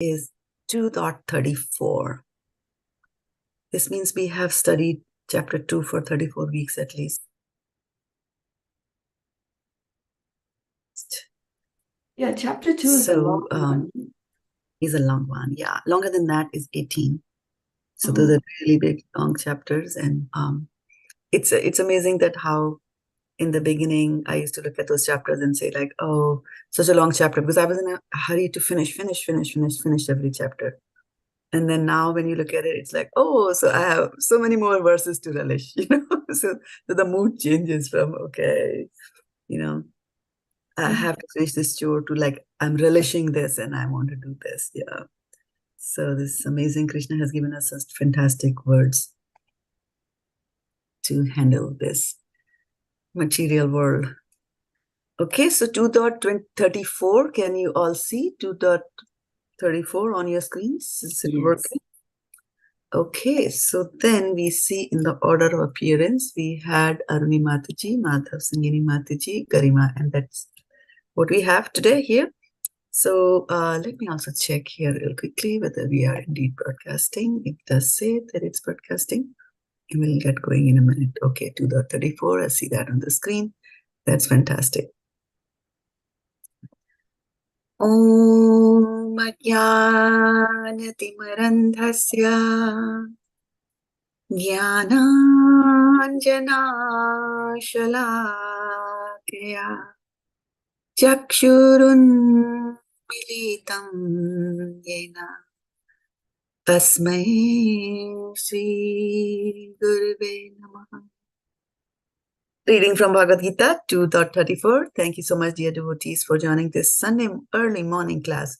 is 2.34. This means we have studied chapter 2 for 34 weeks at least. Yeah, chapter 2 is a long one. Is a long one. Yeah, longer than that is 18. So those Oh. are really big, long chapters. And it's amazing that how in the beginning, I used to look at those chapters and say like, oh, such a long chapter, because I was in a hurry to finish every chapter. And then now when you look at it, it's like, oh, so I have so many more verses to relish, so the mood changes from, okay, I have to finish this chore to like, I'm relishing this and I want to do this. Yeah. So this amazing Krishna has given us such fantastic words to handle this material world. Okay, so 2.34, can you all see 2.34 on your screens? Is it working? Okay, so then we see in the order of appearance, we had Aruni Mataji, Madhav Sangini Mataji, Garima, and that's what we have today here. So let me also check here real quickly whether we are indeed broadcasting. It does say that it's broadcasting. And we'll get going in a minute. Okay, 2.34, I see that on the screen. That's fantastic. Om Ajnanatimarandhasya Jnananjanashalakaya Chakshurunmilitam Yena Tasmai Shri Gurave Namaha. Reading from Bhagavad Gita 2.34. Thank you so much, dear devotees, for joining this Sunday early morning class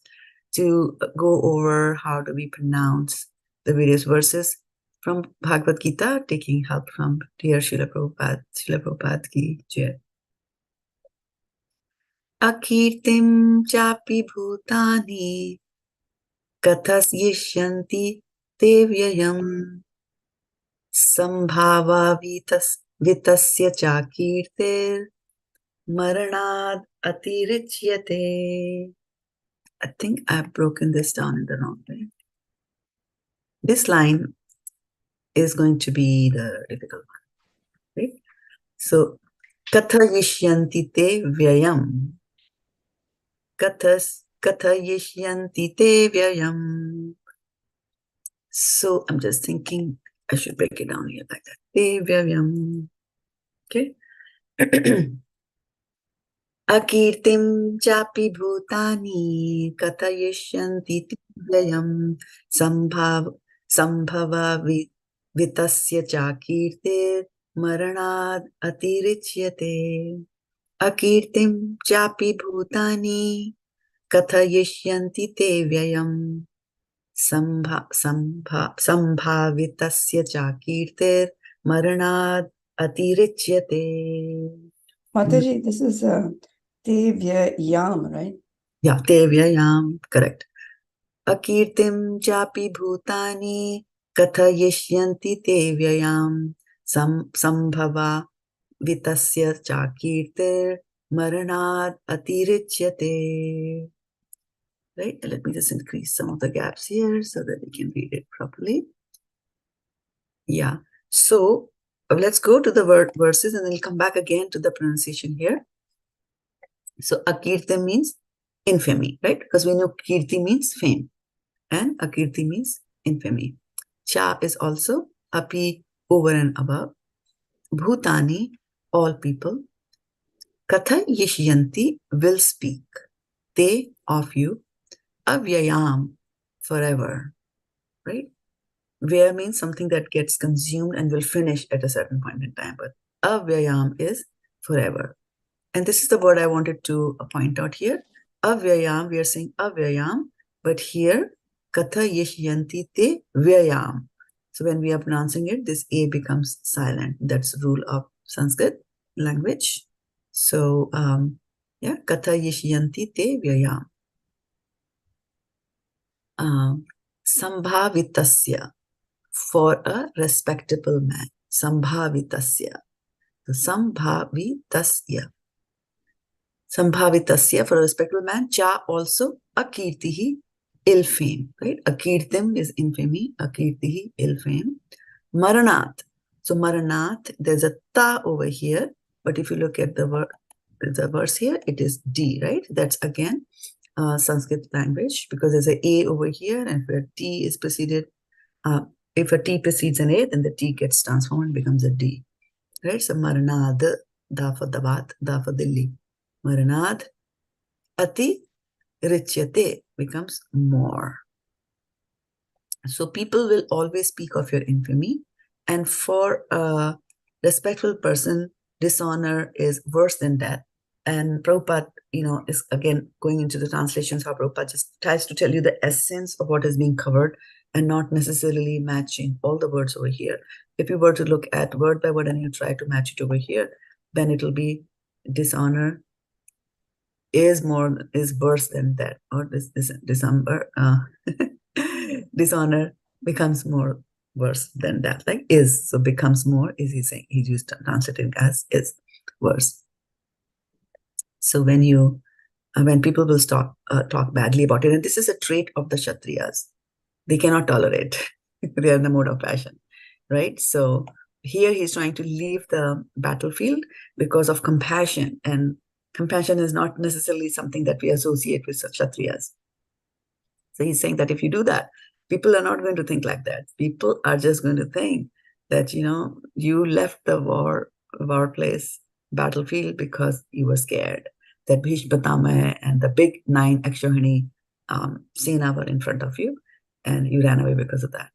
to go over how do we pronounce the various verses from Bhagavad Gita, taking help from dear Srila Prabhupada. Srila Prabhupada ki jai. Akīrtiṁ cāpi bhūtāni kathayiṣyanti te vyayām sambhāvitasya cākīrtir maraṇād atiricyate. I think I've broken this down in the wrong way. This line is going to be the difficult one, right? So, kathayiṣyanti te vyayām. Kathayiṣyanti te vyayām. So, I'm just thinking I should break it down here like that. Te vyayām. Okay. Akīrtiṁ cāpi bhūtāni kathayiṣyanti te vyayām sambhāvitasya cākīrtir maraṇād atiricyate. Akīrtiṁ cāpi bhūtāni kathayiṣyanti te vyayām sambhāvitasya cākīrtir maraṇād atiricyate. Mataji, this is te vyayām, right? Yeah, te vyayām, correct. Akīrtiṁ cāpi bhūtāni kathayiṣyanti te vyayām sambhāvitasya cākīrtir maraṇād atiricyate. Right, let me just increase some of the gaps here so that we can read it properly. Yeah, so let's go to the verses and then we'll come back again to the pronunciation here. So akīrtiṁ means infamy, right? Because we know kirti means fame and akīrti means infamy. Cha is also api, over and above. Bhūtāni, all people. Kathayiṣyanti, will speak. Te, of you. Vyayām, forever, right? Vyaya means something that gets consumed and will finish at a certain point in time, but vyayām is forever. And this is the word I wanted to point out here. Vyayām, we are saying vyayām, but here kathayiṣyanti te vyayām. So when we are pronouncing it, this A becomes silent. That's the rule of Sanskrit language. So yeah, kathayiṣyanti te vyayām. Sambhāvitasya, for a respectable man. Sambhāvitasya. So sambhāvitasya. Sambhāvitasya, for a respectable man. Cha also akīrtihi, ill fame, right? Akīrtiṁ is infamy, akīrtihi, ill fame. Maraṇād. So maraṇād, there's a ta over here, but if you look at the verse here, it is D, right? That's again Sanskrit language, because there's a A over here, and where T is preceded, if a T precedes an A, then the T gets transformed and becomes a D, right? So maraṇād, da for Davat, da for Delhi. Maraṇād, atiricyate becomes more. So people will always speak of your infamy, and for a respectful person, dishonor is worse than death. And Prabhupada, is again going into the translations, how Prabhupada just tries to tell you the essence of what is being covered and not necessarily matching all the words over here. If you were to look at word by word and you try to match it over here, then it will be dishonor is worse than that, or dishonor becomes more worse than that, like is, so becomes more, is he saying, he's used translating as is worse. So when people will talk badly about it, and this is a trait of the Kshatriyas, they cannot tolerate. They are in the mode of passion, right? So here he's trying to leave the battlefield because of compassion, and compassion is not necessarily something that we associate with Kshatriyas. So he's saying that if you do that, people are not going to think like that. People are just going to think that, you left the war place, battlefield, because you were scared that Bhishma and the big 9 Akshauhini Sena were in front of you, and you ran away because of that.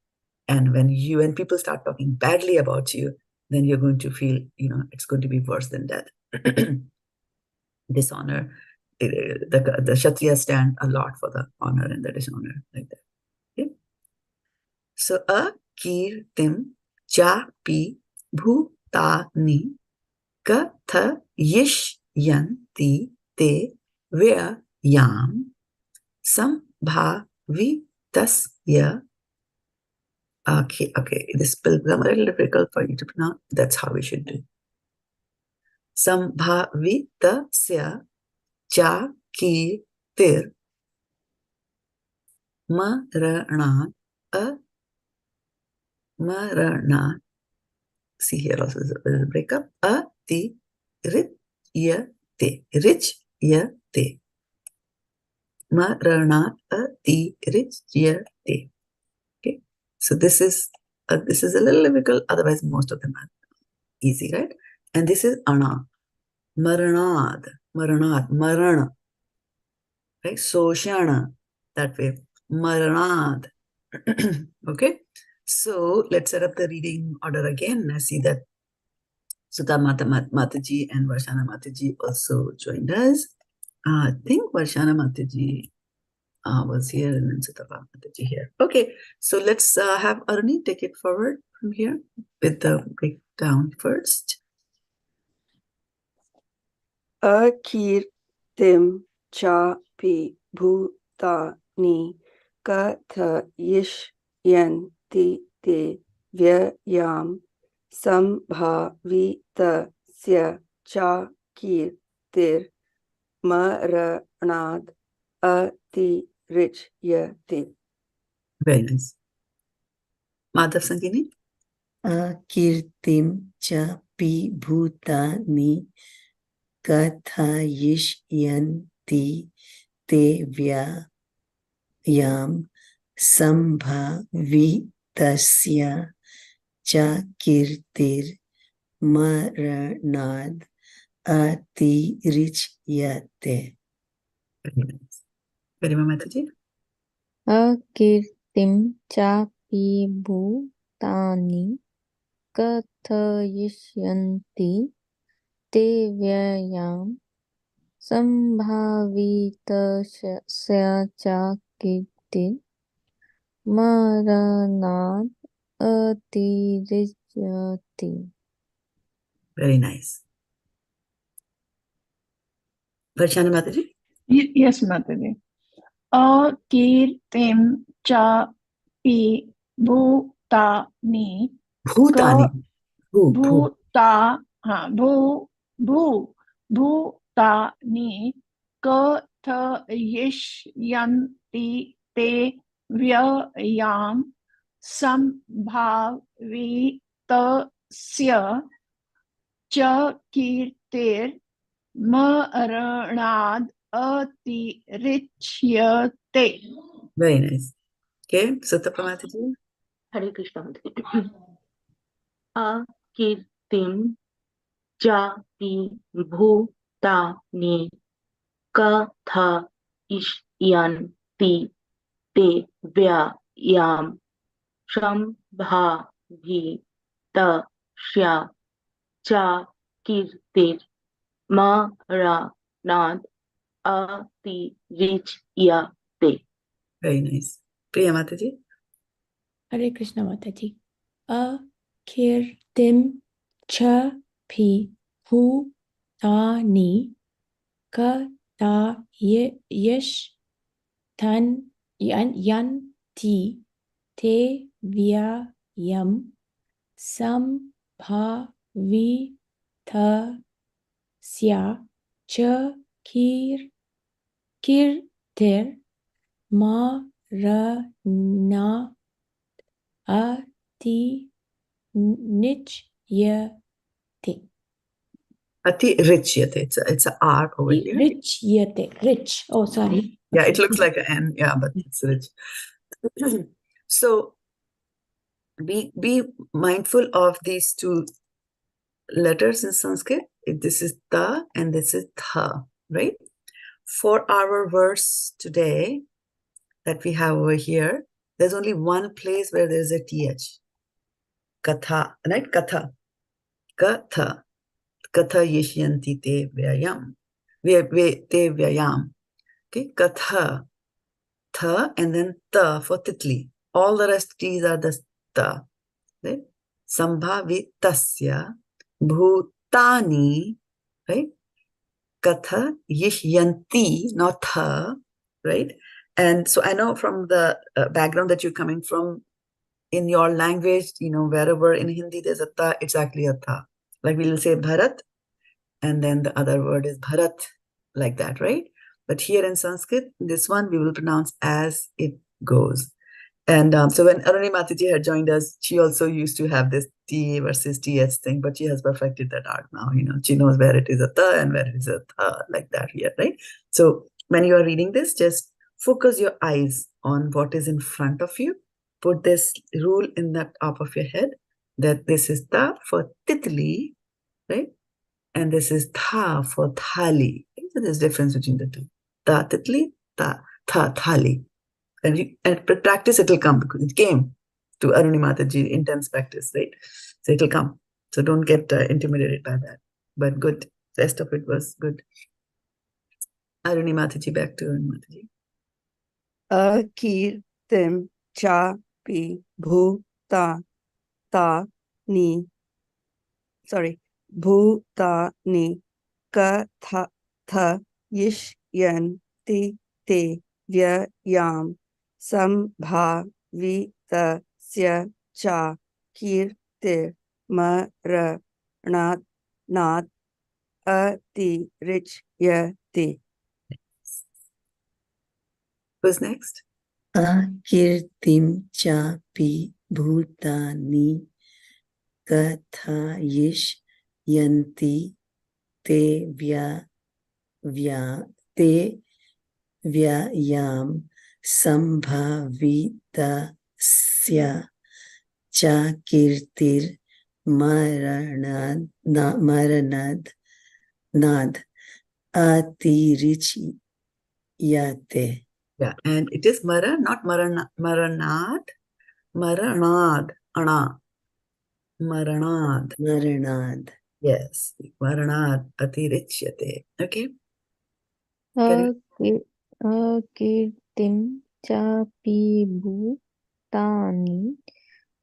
And when people start talking badly about you, then you're going to feel, it's going to be worse than death. Dishonor. The Kshatriyas stand a lot for the honor and the dishonor, like that. Okay? So akīrtiṁ cāpi bhūtāni kathayiṣyanti te vyayām sambhāvitasya. Okay, this will become a little difficult for you to pronounce. That's how we should do. Sambhāvitasya cākīrtir maraṇād. See here also is a breakup. Atiricyate. Ricyate. Maraṇād atiricyate. Okay. So this is a little difficult. Otherwise, most of them are easy, right? And this is ana. Maraṇād. Maraṇ. Right? Soshana. That way. Maraṇād. Okay. So let's set up the reading order again. I see that Sudha Mataji and Varshana Mataji also joined us. I think Varshana Mataji was here, and then Sudha Mataji here. Okay, so let's have Aruni take it forward from here with the breakdown first. Akīrtiṁ cāpi bhūtāni kathayiṣyanti te vyayām sambhāvitasya cākīrtir maraṇād atiricyate. Very nice. Madhav Sangini. Akīrtiṁ cāpi bhūtāni kathayiṣyanti te vyayām sambhāvitasya cākīrtir maraṇād atiricyate. Very nice. Garima Mataji. Akīrtiṁ cāpi bhūtāni kathayiṣyanti te vyayām sambhāvitasya cākīrtir maraṇād atiricyate. Very nice. Varshana Mataji. Yes, Mataji. Akīrtiṁ cāpi bhūtāni bhūtāni kathayiṣyanti te vyayām sambhāvitasya cākīrtir maraṇād atiricyate. Very nice. Okay, Sutta Pramataji. Hare Krishna. akīrtiṁ cāpi bhūtāni kathayiṣyanti te vyayām sambhāvitasya cākīrtir maraṇād atiricyate. Very nice. Priya Mataji. Hare Krishna Mataji. akīrtiṁ cāpi bhūtāni kathayiṣyanti te vyayām sambhāvitasya cākīrtir maraṇād atiricyate. Atiricyate. It's a R over here. Rich. Oh, sorry. Yeah, it looks like an N. Yeah, but it's rich. So be mindful of these two letters in Sanskrit. This is ta and this is tha, right? For our verse today that we have over here, there's only one place where there's a th. Katha, right? Katha. Kathayiṣyanti te vyayām. Te vyayām. Okay, katha. Tha and then ta for titli. All the rest T's are the ta. Right? Sambhāvitasya bhūtāni, right? Kathayiṣyanti, not tha, right? And so I know from the background that you're coming from, in your language, wherever in Hindi there's a ta, it's actually a tha. Like we will say Bharat, and then the other word is Bharat, like that, right? But here in Sanskrit, this one we will pronounce as it goes. And so when Aruni Mataji had joined us, she also used to have this T versus TH thing, but she has perfected that art now. She knows where it is a ta and where it is a tha, like that here, right? So when you are reading this, just focus your eyes on what is in front of you. Put this rule in the top of your head that this is ta for titli, right? And this is tha for thali. So there's difference between the two. Ta titli, tha thali. And practice, it will come, because it came to Aruni Mataji, intense practice, right? So it will come. So don't get intimidated by that. But good. Rest of it was good. Aruni Mataji, back to Aruni Mataji. akīrtiṁ cāpi bhūtāni kathayiṣyanti te vyayām sambhāvitasya cākīrtir maraṇād atiricyate. Who's next? akīrtiṁ cāpi bhūtāni kathayiṣyanti te vyayām sambhāvitasya cākīrtir maraṇād atiricyate. Yeah, and it is Mara, not maraṇād. Maraṇād. Ana. Maraṇād. Yes. Maraṇād atiricyate. Okay. akīrtiṁ cāpi bhūtāni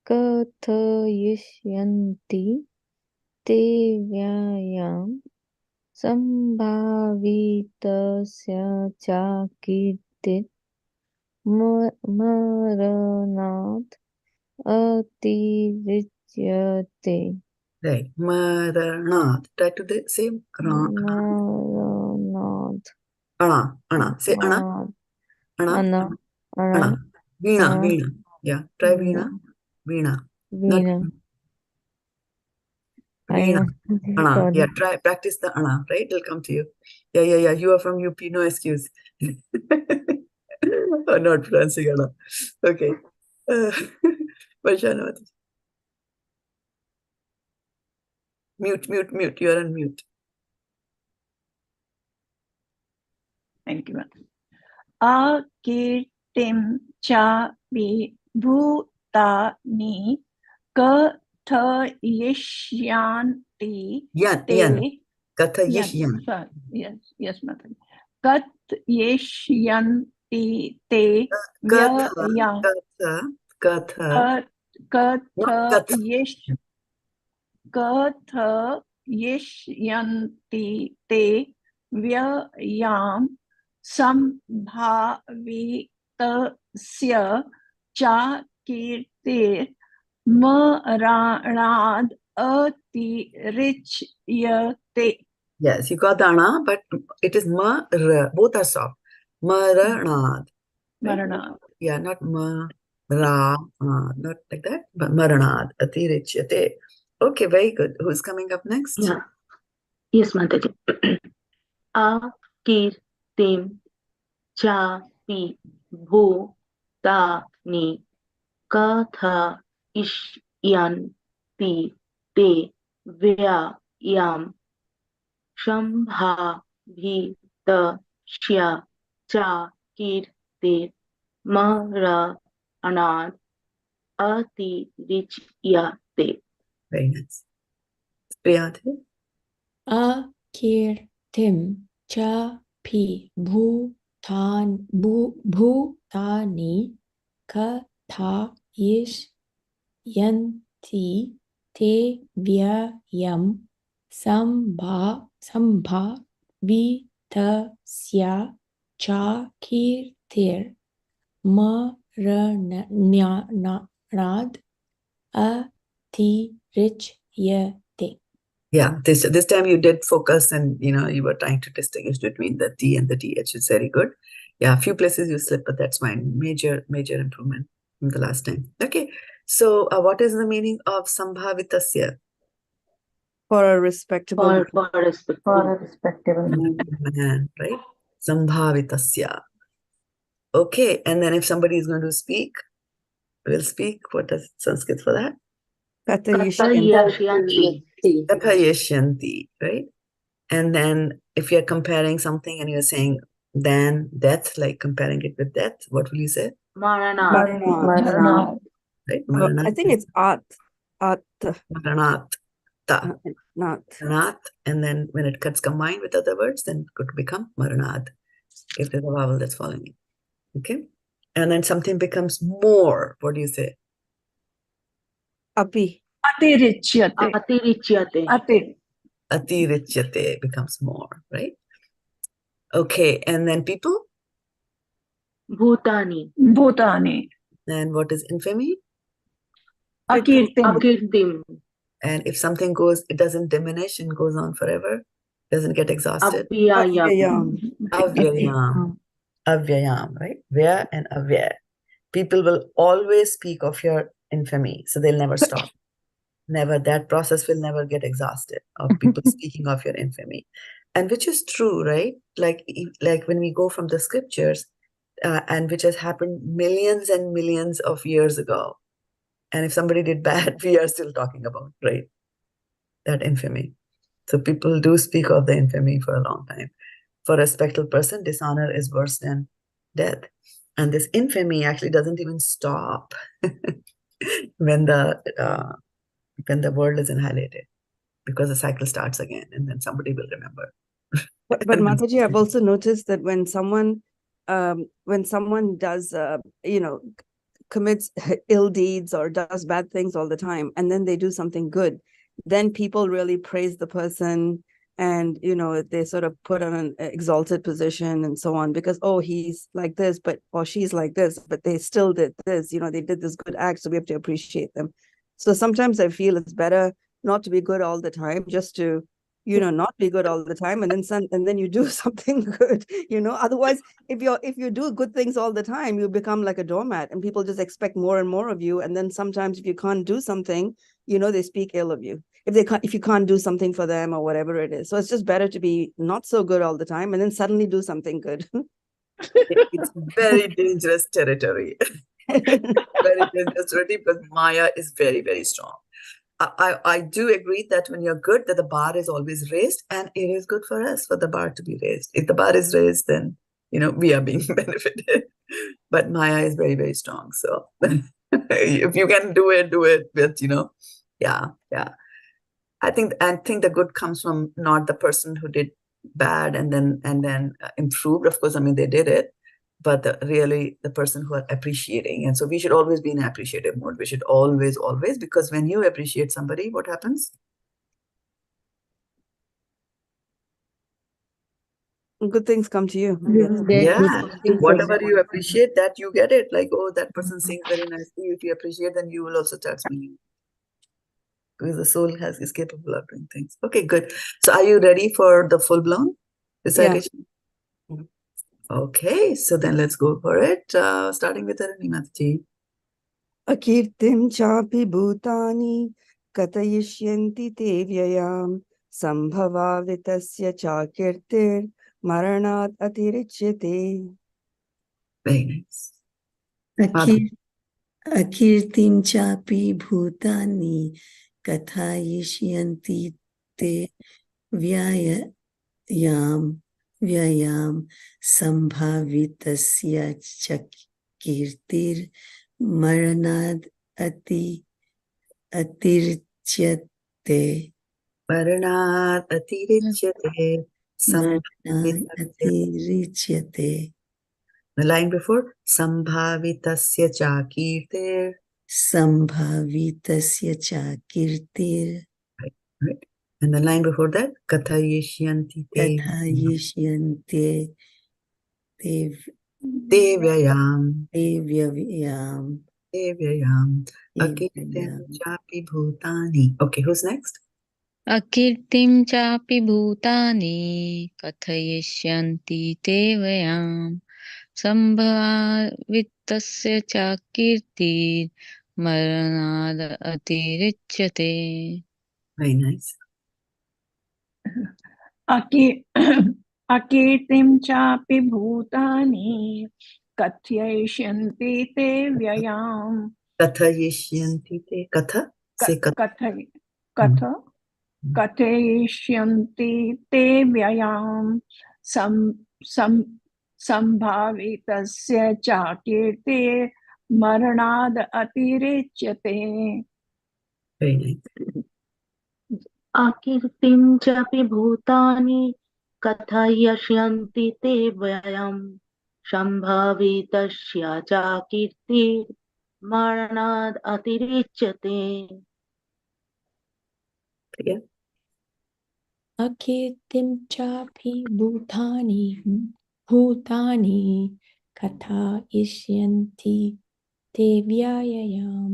kathayiṣyanti te vyayām sambhāvitasya cākīrtir maraṇād atiricyate. Right. Maraṇād. Try to the same. maraṇād. Ana. Say ana. Ana. Ana. Veena, Ana. Veena. Yeah, try Veena. Veena. Not Veena. Veena. Ana. Sorry. Yeah, practice the Ana, right? It'll come to you. Yeah. You are from UP, no excuse. I'm not pronouncing Ana. Okay. Varshana, mute. You are on mute. Thank you. Akīrtiṁ cāpi bhūtāni kathayiṣyanti Yan. te. Kathayiṣyanti. Yes, Mataji. Kathayiṣyanti te vyayām. Katha. Kathayiṣyanti te vyayām sambhāvitasya cākīrtir maraṇād atiricyate. Yes, you got the Ana, but it is both are soft. Maraṇād. Maraṇād. Yeah, not not like that, but maraṇād, atiricyate. Okay, very good. Who's coming up next? Yeah. Yes, Mataji. Akīrtiṁ cāpi bhūtāni kathayiṣyanti te vyayām sambhāvitasya cākīrtir maraṇād atiricyate. Very nice. Priyanti? akīrtiṁ cāpi bhūtāni kathayiṣyanti te vyayām sambhāvitasya cākīrtir maraṇād atiricyate. Yeah, this time you did focus and you were trying to distinguish between the T and the TH. It's very good. Yeah, a few places you slipped, but that's fine. Major improvement from the last time. Okay, so what is the meaning of sambhāvitasya? For a respectable For a respectable man, right? Sambhāvitasya. Okay, and then if somebody is going to speak, will speak. What does Sanskrit for that? kathayiṣyanti. Kathayiṣyanti, right? And then if you're comparing something and you're saying than death, like comparing it with death, what will you say? maraṇād. Maraṇād. Right? I think it's at Maraṇād. not. Maraṇād, and then when it gets combined with other words, then it could become maraṇād, if there's a vowel that's following it. Okay? And then something becomes more. What do you say? Api. Atiricyate. Atiricyate. Atiricyate becomes more, right? Okay, and then people? Bhūtāni. Bhūtāni. And what is infamy? Akīrtiṁ. Akīrtiṁ. And if something goes, it doesn't diminish and goes on forever, doesn't get exhausted. Vyayām. Vyayām. Vyayām, right? Vya and avyaya. People will always speak of your infamy, so they'll never stop. Never, that process will never get exhausted of people speaking of your infamy. And which is true, right? Like when we go from the scriptures, and which has happened millions and millions of years ago. And if somebody did bad, we are still talking about, right? That infamy. So people do speak of the infamy for a long time. For a respectable person, dishonor is worse than death. And this infamy actually doesn't even stop when the word is annihilated, because the cycle starts again, and then somebody will remember. But Mataji, I've also noticed that when someone does, commits ill deeds or does bad things all the time, and then they do something good, then people really praise the person, and they sort of put on an exalted position and so on, because he's like this, or she's like this, but they still did this. They did this good act, so we have to appreciate them. So sometimes I feel it's better not to be good all the time, just to not be good all the time, and then you do something good, otherwise if you do good things all the time, you become like a doormat and people just expect more and more of you, and then sometimes if you can't do something, they speak ill of you if you can't do something for them or whatever it is. So it's just better to be not so good all the time and then suddenly do something good. It's very dangerous territory. Very dangerous territory because Maya is very, very strong. I do agree that when you're good, that the bar is always raised, and it is good for us for the bar to be raised. If the bar is raised, then we are being benefited. But Maya is very, very strong. So if you can do it, do it. But yeah. I think the good comes from not the person who did bad and then improved. Of course, I mean they did it, but really the person who are appreciating. And so we should always be in appreciative mode. We should always, because when you appreciate somebody, what happens? Good things come to you. Yeah. Whatever you appreciate, that you get it. Like, oh, that person sings very nicely. If you appreciate, then you will also start singing. Because the soul is capable of doing things. Okay, good. So are you ready for the full-blown recitation? Yeah. Okay, so then let's go for it. Starting with Arunimati. Akīrtiṁ cāpi bhūtāni kathayiṣyanti te vyayām sambhāvitasya cākīrtir maraṇād atiricyate. Very nice. akīrtiṁ cāpi bhūtāni kathayiṣyanti te vyayām sambhāvitasya cākīrtir maraṇād atiricyate. maraṇād atiricyate. maraṇād atiricyate. The line before, sambhāvitasya cākīrtir. sambhāvitasya cākīrtir. Right. And the line before that, kathayiṣyanti te kathayiṣyanti te vyayām. vyayām. Akīrtiṁ cāpi bhūtāni. Okay, who's next? akīrtiṁ cāpi bhūtāni kathayiṣyanti te vyayām sambhāvitasya cākīrtir maraṇād atiricyate. Very nice. akīrtiṁ cāpi bhūtāni kathayiṣyanti te vyayām. Kathayiṣyanti te. Katha? Say katha. Kathayiṣyanti te vyayām sambhāvitasya cākīrtir maraṇād atiricyate. Very nice. akīrtiṁ cāpi bhūtāni kathayiṣyanti te vyayām sambhāvitasya cākīrtir maraṇād atiricyate. Again. akīrtiṁ cāpi bhūtāni kathayiṣyanti te vyayām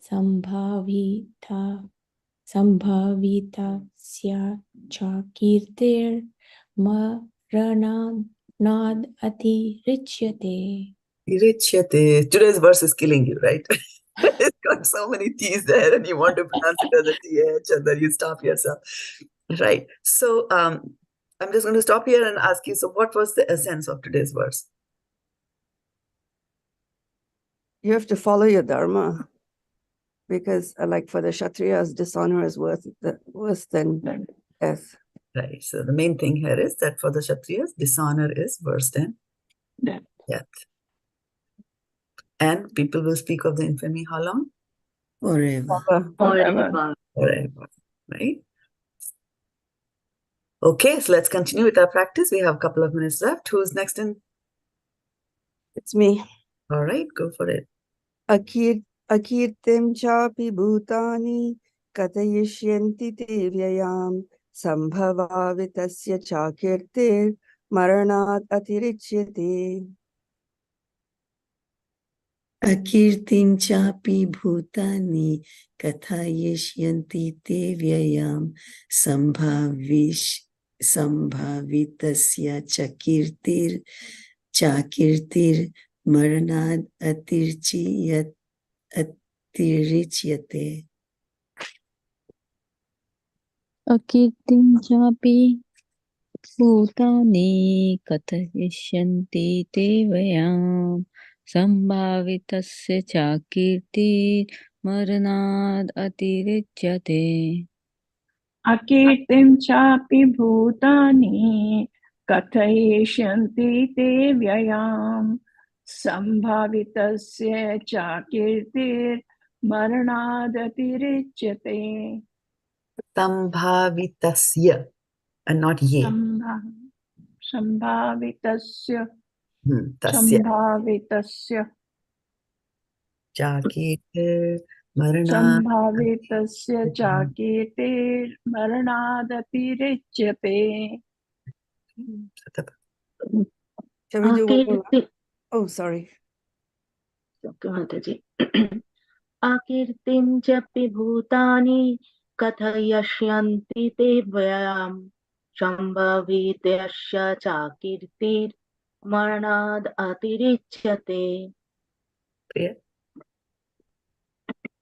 sambhāvitasya cākīrtir maraṇād atiricyate. Atiricyate. Today's verse is killing you, right? It's got so many T's there and you want to pronounce it as a TH and then you stop yourself. Right. So I'm just going to stop here and ask you, so what was the essence of today's verse? You have to follow your dharma, because like for the Kshatriyas, dishonor is worse than death. Right. So the main thing here is that for the Kshatriyas, dishonor is worse than death. And people will speak of the infamy how long? Forever. Forever. Forever. Right? Okay, so let's continue with our practice. We have a couple of minutes left. Who's next in? It's me. All right, go for it. Akīrtiṁ cāpi bhūtāni kathayiṣyanti te vyayām sambhāvitasya cākīrtir maraṇād atiricyate. akīrtiṁ cāpi bhūtāni kathayiṣyanti te vyayām sambhāvitasya cākīrtir maraṇād atiricyate. akīrtiṁ cāpi bhūtāni kathayiṣyanti te vyayām sambhāvitasya cākīrtir maraṇād atiricyate. akīrtiṁ cāpi bhūtāni kathayiṣyanti te vyayām sambhāvitasya cākīrtir maraṇād atiricyate. Sambhāvitasya and not ye. Sambhāvitasya Tasya. Sambhāvitasya Cākīrtir maraṇād. Sambhāvitasya cākīrtir maraṇād atiricyate. Shall we do one more? akīrtiṁ Oh, sorry. Okay, Mataji. akīrtiṁ capi bhūtāni kathayiṣyanti te vyayām sambhāvitasya cākīrtir maraṇād atiricyate. Priya?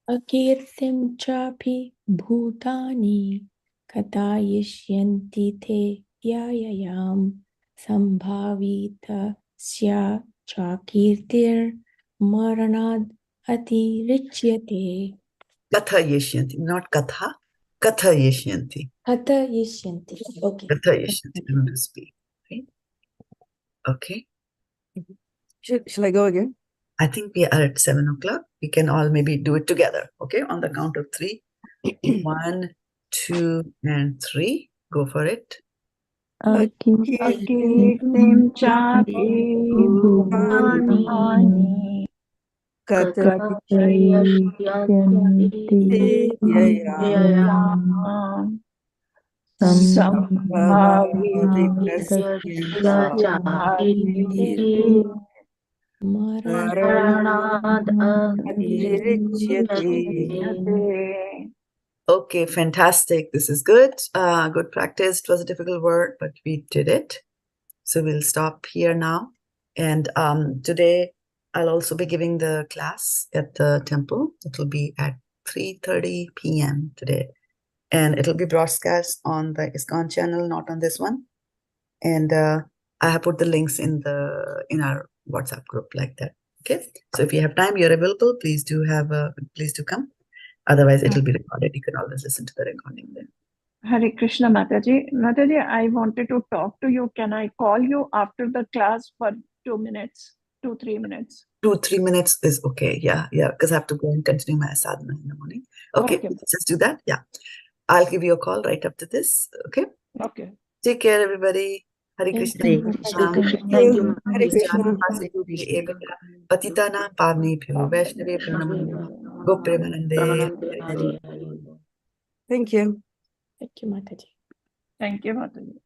akīrtiṁ cāpi bhūtāni kathayiṣyanti te vyayām sambhāvitasya cākīrtir maraṇād atiricyate. Kathayiṣyanti, not katha. Kathayiṣyanti. Kathayiṣyanti. Okay. Kathayiṣyanti. I want to speak. Right? Okay. Shall I go again? I think we are at 7 o'clock. We can all maybe do it together. Okay. On the count of 3. 1, 2, and 3. Go for it. Akīrtiṁ cāpi bhūtāni kathayiṣyanti kathayiṣyanti vyayām sambhāvitasya sambhāvitasya cākīrtir maraṇād atiricyate. Okay, fantastic. This is good. Good practice. It was a difficult word, but we did it. So we'll stop here now. And today I'll also be giving the class at the temple. It will be at 3:30 p.m. today. And it'll be broadcast on the ISKCON channel, not on this one. And I have put the links in our WhatsApp group like that. Okay. So if you have time, you're available, please do come. Otherwise, it will be recorded. You can always listen to the recording then. Hare Krishna Mataji. Mataji, I wanted to talk to you. Can I call you after the class for 2 minutes, 2-3 minutes? 2-3 minutes is okay. Yeah, because I have to go and continue my sadhana in the morning. Okay, let's just do that. Yeah. I'll give you a call right after this. Okay. Okay. Take care, everybody. Hare Krishna. Hare Krishna. Thank you, Hare Krishna. Patitana pavnebhyo Vaishnavebhyo namo Gopremanande. Hare. Thank you. Thank you, Mataji. Thank you, Mataji.